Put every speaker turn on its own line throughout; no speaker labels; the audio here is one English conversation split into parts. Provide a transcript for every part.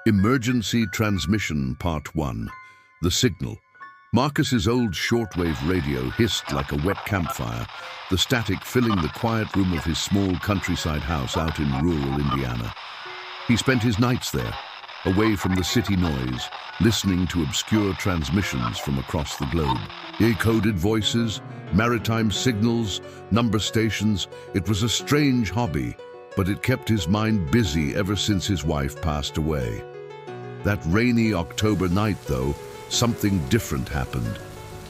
Emergency Transmission Part 1. The Signal. Marcus's old shortwave radio hissed like a wet campfire, the static filling the quiet room of his small countryside house out in rural Indiana. He spent his nights there, away from the city noise, listening to obscure transmissions from across the globe. Ear-coded voices, maritime signals, number stations. It was a strange hobby, but it kept his mind busy ever since his wife passed away. That rainy October night, though, something different happened.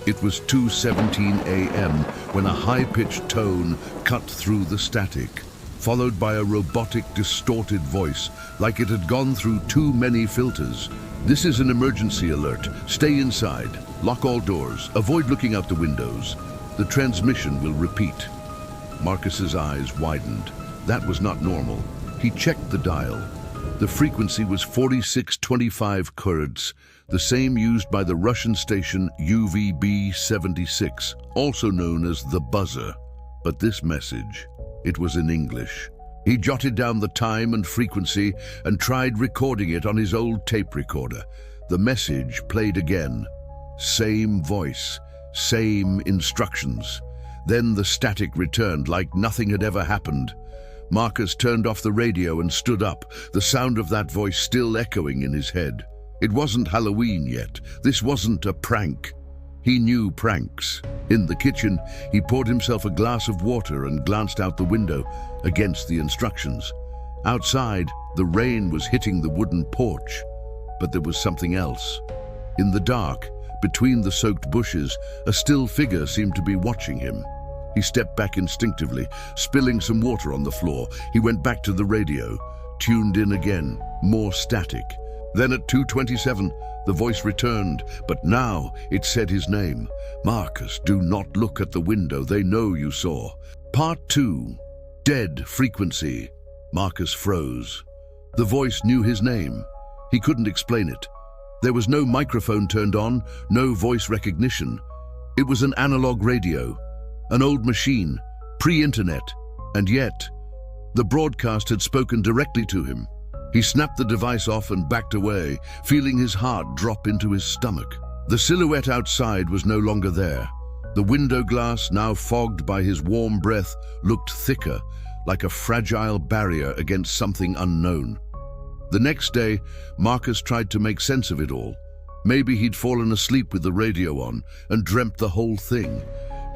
It was 2:17 a.m. when a high-pitched tone cut through the static, followed by a robotic, distorted voice, like it had gone through too many filters. "This is an emergency alert. Stay inside. Lock all doors. Avoid looking out the windows. The transmission will repeat." Marcus's eyes widened. That was not normal. He checked the dial. The frequency was 4625 kHz, the same used by the Russian station UVB-76, also known as the buzzer. But this message, it was in English. He jotted down the time and frequency and tried recording it on his old tape recorder. The message played again. Same voice, same instructions. Then the static returned like nothing had ever happened. Marcus turned off the radio and stood up, the sound of that voice still echoing in his head. It wasn't Halloween yet. This wasn't a prank. He knew pranks. In the kitchen, he poured himself a glass of water and glanced out the window against the instructions. Outside, the rain was hitting the wooden porch. But there was something else. In the dark, between the soaked bushes, a still figure seemed to be watching him. He stepped back instinctively, spilling some water on the floor. He went back to the radio, tuned in again, more static. Then at 2:27, the voice returned, but now it said his name. "Marcus, do not look at the window. They know you saw." Part 2. Dead frequency. Marcus froze. The voice knew his name. He couldn't explain it. There was no microphone turned on, no voice recognition. It was an analog radio. An old machine, pre-internet, and yet, the broadcast had spoken directly to him. He snapped the device off and backed away, feeling his heart drop into his stomach. The silhouette outside was no longer there. The window glass, now fogged by his warm breath, looked thicker, like a fragile barrier against something unknown. The next day, Marcus tried to make sense of it all. Maybe he'd fallen asleep with the radio on and dreamt the whole thing.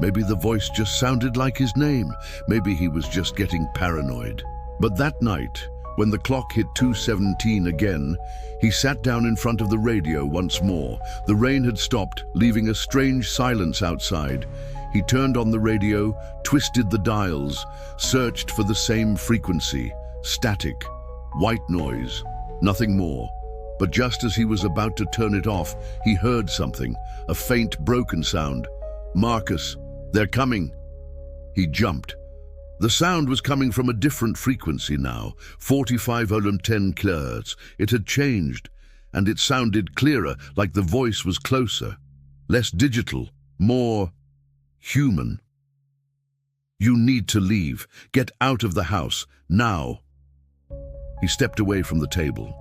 Maybe the voice just sounded like his name. Maybe he was just getting paranoid. But that night, when the clock hit 2:17 again, he sat down in front of the radio once more. The rain had stopped, leaving a strange silence outside. He turned on the radio, twisted the dials, searched for the same frequency. Static, white noise, nothing more. But just as he was about to turn it off, he heard something, a faint, broken sound. "Marcus, they're coming." He jumped. The sound was coming from a different frequency now, 4510 kHz. It had changed, and it sounded clearer, like the voice was closer, less digital, more human. "You need to leave. Get out of the house, now." He stepped away from the table.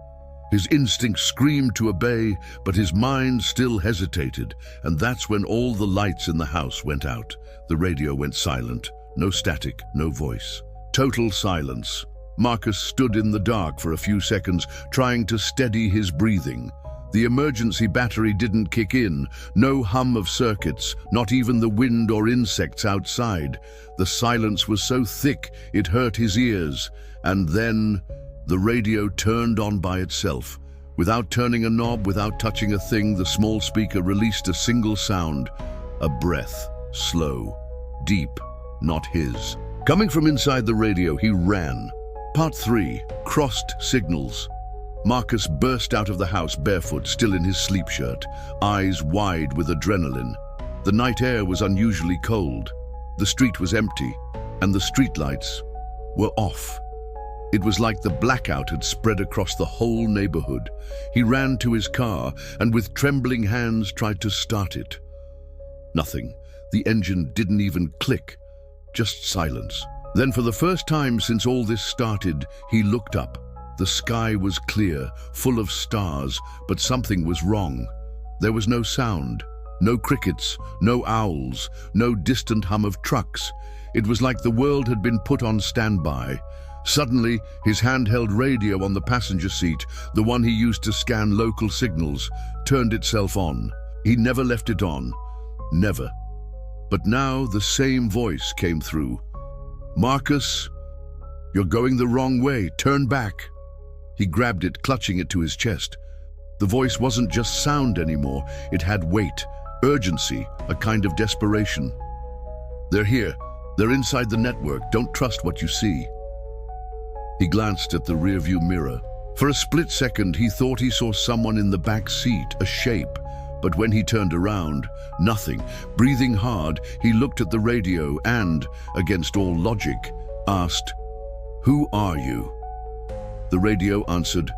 His instinct screamed to obey, but his mind still hesitated, and that's when all the lights in the house went out. The radio went silent. No static, no voice. Total silence. Marcus stood in the dark for a few seconds, trying to steady his breathing. The emergency battery didn't kick in. No hum of circuits, not even the wind or insects outside. The silence was so thick it hurt his ears. And then the radio turned on by itself. Without turning a knob, without touching a thing, the small speaker released a single sound. A breath, slow, deep, not his. Coming from inside the radio, he ran. Part 3. Crossed signals. Marcus burst out of the house barefoot, still in his sleep shirt, eyes wide with adrenaline. The night air was unusually cold. The street was empty, and the streetlights were off. It was like the blackout had spread across the whole neighborhood. He ran to his car and with trembling hands tried to start it. Nothing. The engine didn't even click. Just silence. Then for the first time since all this started, he looked up. The sky was clear, full of stars, but something was wrong. There was no sound, no crickets, no owls, no distant hum of trucks. It was like the world had been put on standby. Suddenly, his handheld radio on the passenger seat, the one he used to scan local signals, turned itself on. He never left it on. Never. But now the same voice came through. "Marcus, you're going the wrong way. Turn back." He grabbed it, clutching it to his chest. The voice wasn't just sound anymore. It had weight, urgency, a kind of desperation. "They're here. They're inside the network. Don't trust what you see." He glanced at the rearview mirror. For a split second, he thought he saw someone in the back seat, a shape. But when he turned around, nothing. Breathing hard, he looked at the radio and, against all logic, asked, "Who are you?" The radio answered,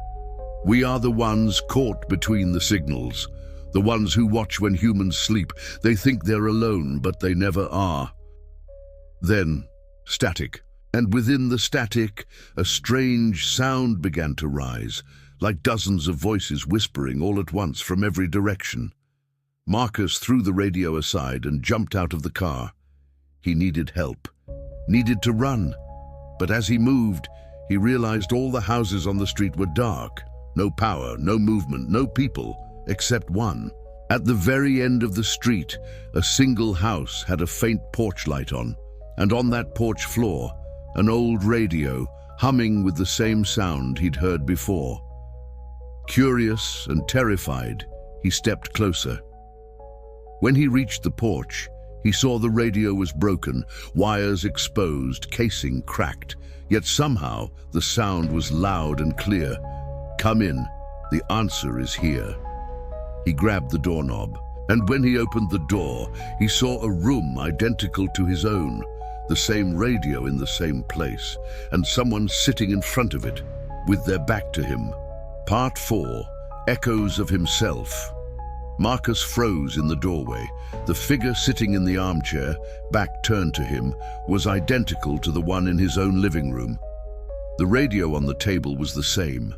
"We are the ones caught between the signals, the ones who watch when humans sleep. They think they're alone, but they never are." Then, static. And within the static, a strange sound began to rise, like dozens of voices whispering all at once from every direction. Marcus threw the radio aside and jumped out of the car. He needed help, needed to run. But as he moved, he realized all the houses on the street were dark. No power, no movement, no people, except one. At the very end of the street, a single house had a faint porch light on, and on that porch floor, an old radio, humming with the same sound he'd heard before. Curious and terrified, he stepped closer. When he reached the porch, he saw the radio was broken, wires exposed, casing cracked, yet somehow the sound was loud and clear. "Come in, the answer is here." He grabbed the doorknob, and when he opened the door, he saw a room identical to his own, the same radio in the same place, and someone sitting in front of it, with their back to him. Part 4, Echoes of Himself. Marcus froze in the doorway. The figure sitting in the armchair, back turned to him, was identical to the one in his own living room. The radio on the table was the same.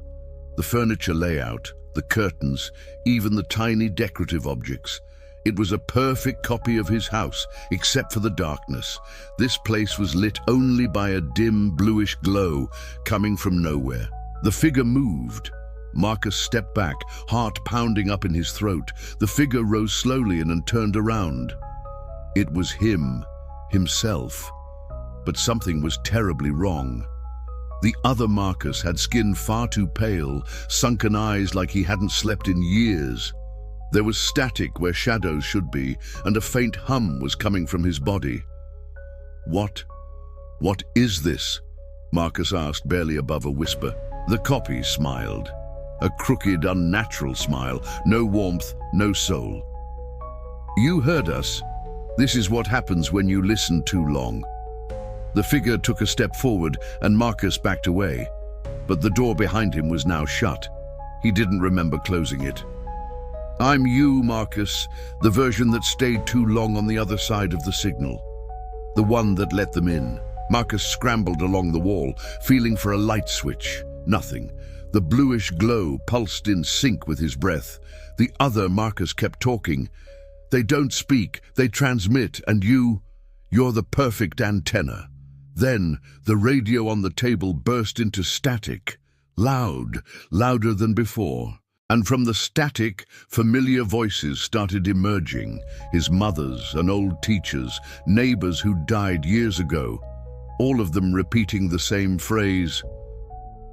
The furniture layout, the curtains, even the tiny decorative objects. It was a perfect copy of his house, except for the darkness. This place was lit only by a dim, bluish glow coming from nowhere. The figure moved. Marcus stepped back, heart pounding up in his throat. The figure rose slowly and turned around. It was him, himself. But something was terribly wrong. The other Marcus had skin far too pale, sunken eyes like he hadn't slept in years. There was static where shadows should be, and a faint hum was coming from his body. What is this?" Marcus asked, barely above a whisper. The copy smiled. A crooked, unnatural smile. No warmth, no soul. "You heard us. This is what happens when you listen too long." The figure took a step forward, and Marcus backed away. But the door behind him was now shut. He didn't remember closing it. "I'm you, Marcus, the version that stayed too long on the other side of the signal. The one that let them in." Marcus scrambled along the wall, feeling for a light switch. Nothing. The bluish glow pulsed in sync with his breath. The other Marcus kept talking. "They don't speak, they transmit, and you're the perfect antenna." Then the radio on the table burst into static, loud, louder than before. And from the static, familiar voices started emerging. His mother's and old teachers, neighbors who died years ago, all of them repeating the same phrase,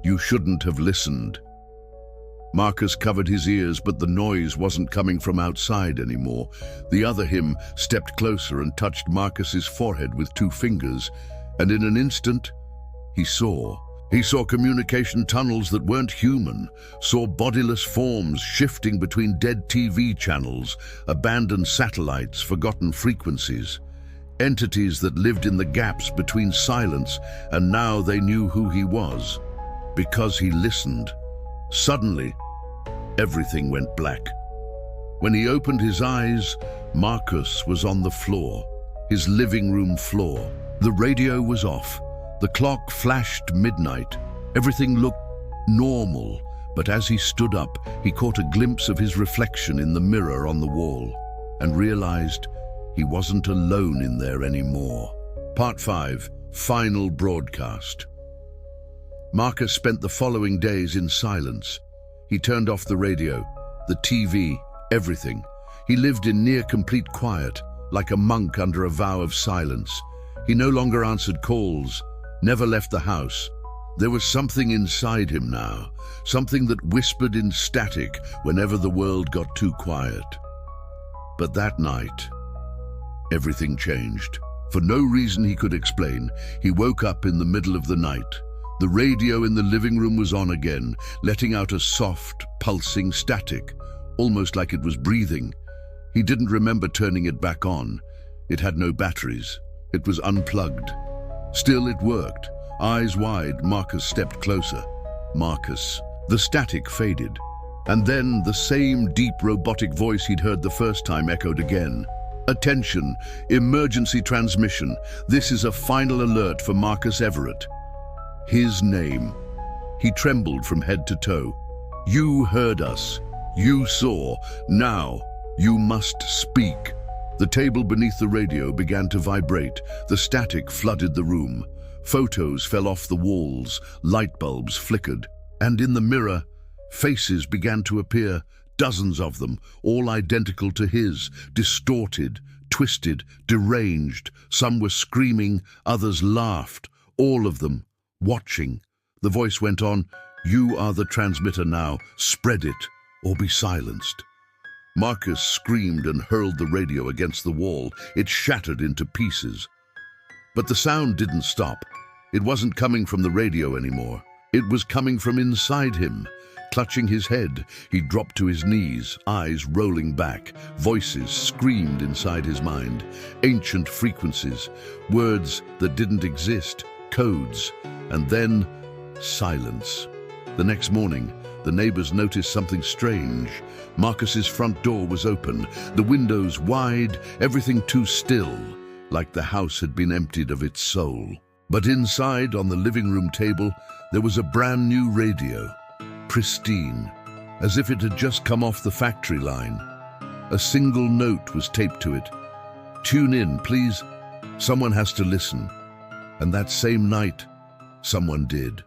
"You shouldn't have listened." Marcus covered his ears, but the noise wasn't coming from outside anymore. The other him stepped closer and touched Marcus's forehead with 2 fingers, and in an instant, he saw communication tunnels that weren't human, saw bodiless forms shifting between dead TV channels, abandoned satellites, forgotten frequencies, entities that lived in the gaps between silence, and now they knew who he was. Because he listened. Suddenly, everything went black. When he opened his eyes, Marcus was on the floor, his living room floor. The radio was off. The clock flashed midnight. Everything looked normal, but as he stood up, he caught a glimpse of his reflection in the mirror on the wall and realized he wasn't alone in there anymore. Part 5, Final Broadcast. Marcus spent the following days in silence. He turned off the radio, the TV, everything. He lived in near complete quiet, like a monk under a vow of silence. He no longer answered calls, never left the house. There was something inside him now, something that whispered in static whenever the world got too quiet. But that night, everything changed. For no reason he could explain, he woke up in the middle of the night. The radio in the living room was on again, letting out a soft, pulsing static, almost like it was breathing. He didn't remember turning it back on. It had no batteries. It was unplugged. Still, it worked. Eyes wide, Marcus stepped closer. Marcus. The static faded. And then the same deep robotic voice he'd heard the first time echoed again. Attention, emergency transmission. This is a final alert for Marcus Everett. His name. He trembled from head to toe. You heard us. You saw. Now, you must speak. The table beneath the radio began to vibrate. The static flooded the room. Photos fell off the walls, light bulbs flickered, and in the mirror, faces began to appear, dozens of them, all identical to his, distorted, twisted, deranged. Some were screaming, others laughed, all of them, watching. The voice went on, "You are the transmitter now, spread it, or be silenced." Marcus screamed and hurled the radio against the wall. It shattered into pieces. But the sound didn't stop. It wasn't coming from the radio anymore. It was coming from inside him. Clutching his head, he dropped to his knees, eyes rolling back. Voices screamed inside his mind. Ancient frequencies, words that didn't exist, codes, and then silence. The next morning, the neighbors noticed something strange. Marcus's front door was open, the windows wide, everything too still, like the house had been emptied of its soul. But inside, on the living room table, there was a brand new radio, pristine, as if it had just come off the factory line. A single note was taped to it. "Tune in, please. Someone has to listen." And that same night, someone did.